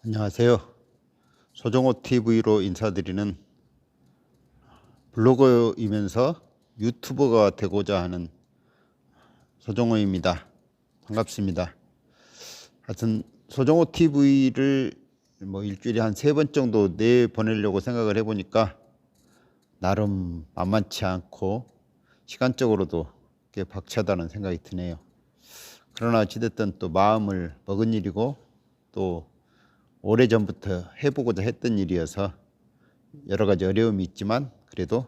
안녕하세요. 소정호 TV로 인사드리는 블로거이면서 유튜버가 되고자 하는 소정호입니다. 반갑습니다. 하여튼 소정호 TV를 일주일에 한 3번 정도 내보내려고 생각을 해보니까 나름 만만치 않고 시간적으로도 꽤 벅차다는 생각이 드네요. 그러나 어찌됐든 또 마음을 먹은 일이고 또 오래전부터 해보고자 했던 일이어서 여러 가지 어려움이 있지만 그래도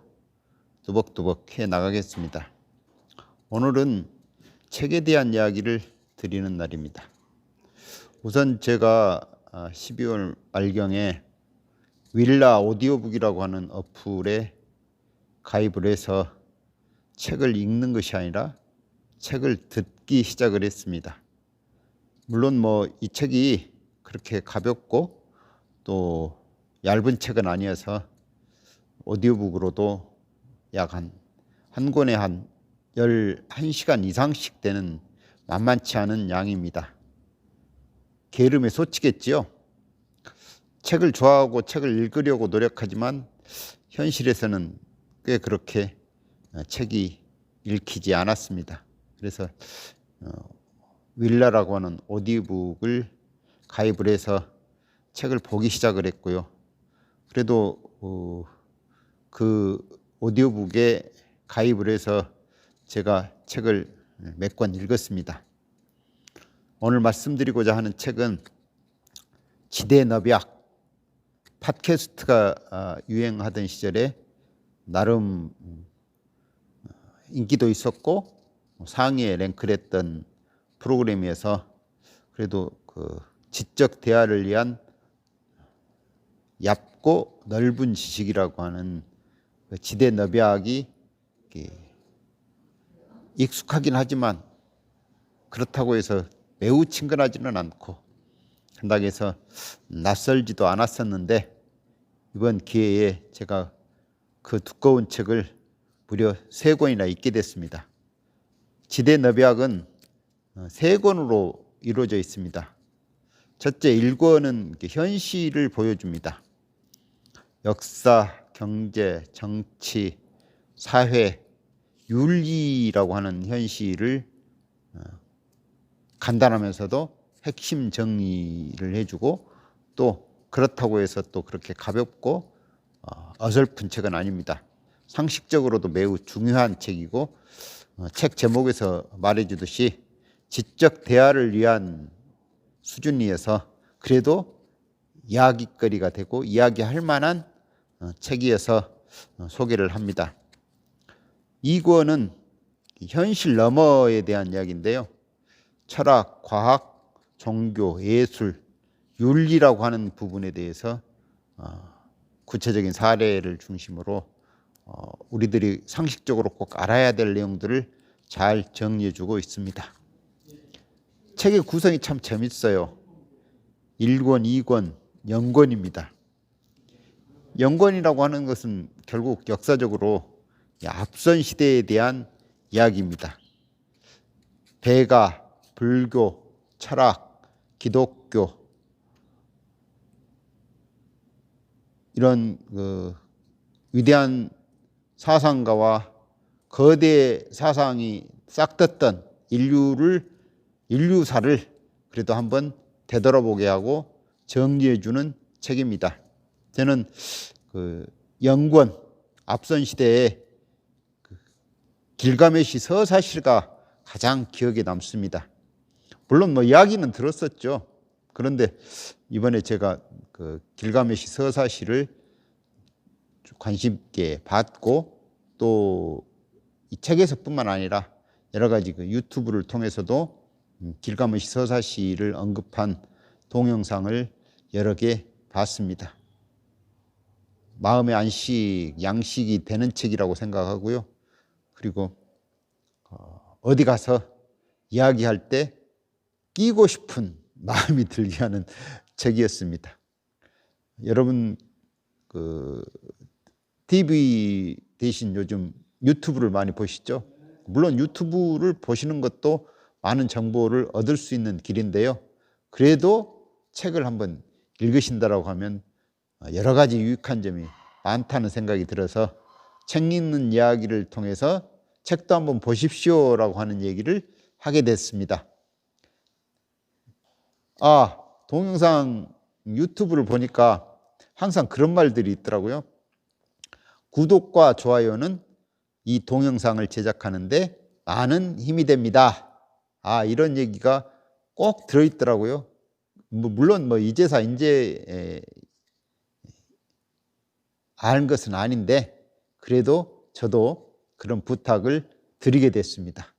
뚜벅뚜벅 해 나가겠습니다. 오늘은 책에 대한 이야기를 드리는 날입니다. 우선 제가 12월 말경에 윌라 오디오북이라고 하는 어플에 가입을 해서 책을 읽는 것이 아니라 책을 듣기 시작을 했습니다. 물론 이 책이 그렇게 가볍고 또 얇은 책은 아니어서 오디오북으로도 약 한 권에 한 11시간 이상씩 되는 만만치 않은 양입니다. 게으름에 쏟치겠지요. 책을 좋아하고 책을 읽으려고 노력하지만 현실에서는 꽤 그렇게 책이 읽히지 않았습니다. 그래서 윌라라고 하는 오디오북을 가입을 해서 책을 보기 시작을 했고요. 그래도 그 오디오북에 가입을 해서 제가 책을 몇 권 읽었습니다. 오늘 말씀드리고자 하는 책은 지대너비학, 팟캐스트가 유행하던 시절에 나름 인기도 있었고 상위에 랭크를 했던 프로그램이어서 그래도 그 지적 대화를 위한 얕고 넓은 지식이라고 하는 지대너비학이 익숙하긴 하지만 그렇다고 해서 매우 친근하지는 않고 한다고 해서 낯설지도 않았었는데 이번 기회에 제가 그 두꺼운 책을 무려 3권이나 읽게 됐습니다. 지대너비학은 3권으로 이루어져 있습니다. 첫째 1권은 현실을 보여줍니다. 역사, 경제, 정치, 사회, 윤리라고 하는 현실을 간단하면서도 핵심 정리를 해주고 또 그렇다고 해서 또 그렇게 가볍고 어설픈 책은 아닙니다. 상식적으로도 매우 중요한 책이고 책 제목에서 말해주듯이 지적 대화를 위한 수준이어서 그래도 이야기거리가 되고 이야기할 만한 책이어서 소개를 합니다. 2권은 현실 너머에 대한 이야기인데요. 철학, 과학, 종교, 예술, 윤리라고 하는 부분에 대해서 구체적인 사례를 중심으로 우리들이 상식적으로 꼭 알아야 될 내용들을 잘 정리해주고 있습니다. 책의 구성이 참 재밌어요. 1권, 2권, 연권입니다. 연권이라고 하는 것은 결국 역사적으로 앞선 시대에 대한 이야기입니다. 배가, 불교, 철학, 기독교 이런 위대한 사상가와 거대 사상이 싹떴던 인류사를 그래도 한번 되돌아보게 하고 정리해주는 책입니다. 저는 연권, 앞선 시대에 길가메시 서사시가 가장 기억에 남습니다. 물론 이야기는 들었었죠. 그런데 이번에 제가 길가메시 서사시를 관심 있게 봤고 또 이 책에서뿐만 아니라 여러 가지 유튜브를 통해서도 길가메시 서사시를 언급한 동영상을 여러 개 봤습니다. 마음의 안식, 양식이 되는 책이라고 생각하고요. 그리고 어디 가서 이야기할 때 끼고 싶은 마음이 들게 하는 책이었습니다. 여러분 TV 대신 요즘 유튜브를 많이 보시죠? 물론 유튜브를 보시는 것도 많은 정보를 얻을 수 있는 길인데요. 그래도 책을 한번 읽으신다라고 하면 여러 가지 유익한 점이 많다는 생각이 들어서 책 읽는 이야기를 통해서 책도 한번 보십시오라고 하는 얘기를 하게 됐습니다. 동영상 유튜브를 보니까 항상 그런 말들이 있더라고요. 구독과 좋아요는 이 동영상을 제작하는데 많은 힘이 됩니다. 이런 얘기가 꼭 들어있더라고요. 물론 이제서 이제 아는 것은 아닌데 그래도 저도 그런 부탁을 드리게 됐습니다.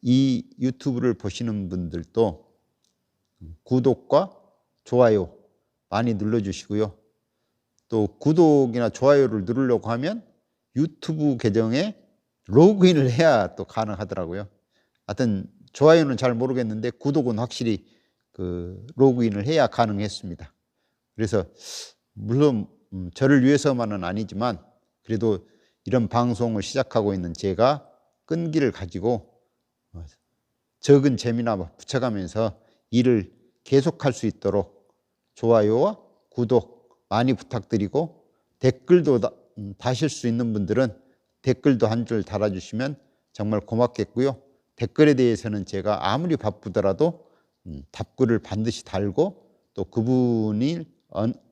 이 유튜브를 보시는 분들도 구독과 좋아요 많이 눌러주시고요. 또 구독이나 좋아요를 누르려고 하면 유튜브 계정에 로그인을 해야 또 가능하더라고요. 하여튼 좋아요는 잘 모르겠는데 구독은 확실히 로그인을 해야 가능했습니다. 그래서 물론 저를 위해서만은 아니지만 그래도 이런 방송을 시작하고 있는 제가 끈기를 가지고 적은 재미나 붙여가면서 일을 계속할 수 있도록 좋아요와 구독 많이 부탁드리고 댓글도 다실 수 있는 분들은 댓글도 한 줄 달아주시면 정말 고맙겠고요. 댓글에 대해서는 제가 아무리 바쁘더라도 답글을 반드시 달고 또 그분이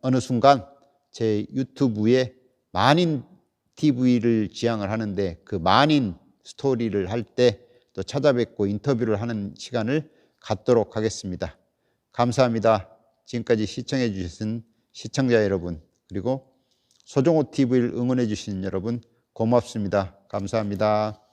어느 순간 제 유튜브에 만인 TV를 지향을 하는데 그 만인 스토리를 할 때 또 찾아뵙고 인터뷰를 하는 시간을 갖도록 하겠습니다. 감사합니다. 지금까지 시청해 주신 시청자 여러분 그리고 소종호 TV를 응원해 주신 여러분 고맙습니다. 감사합니다.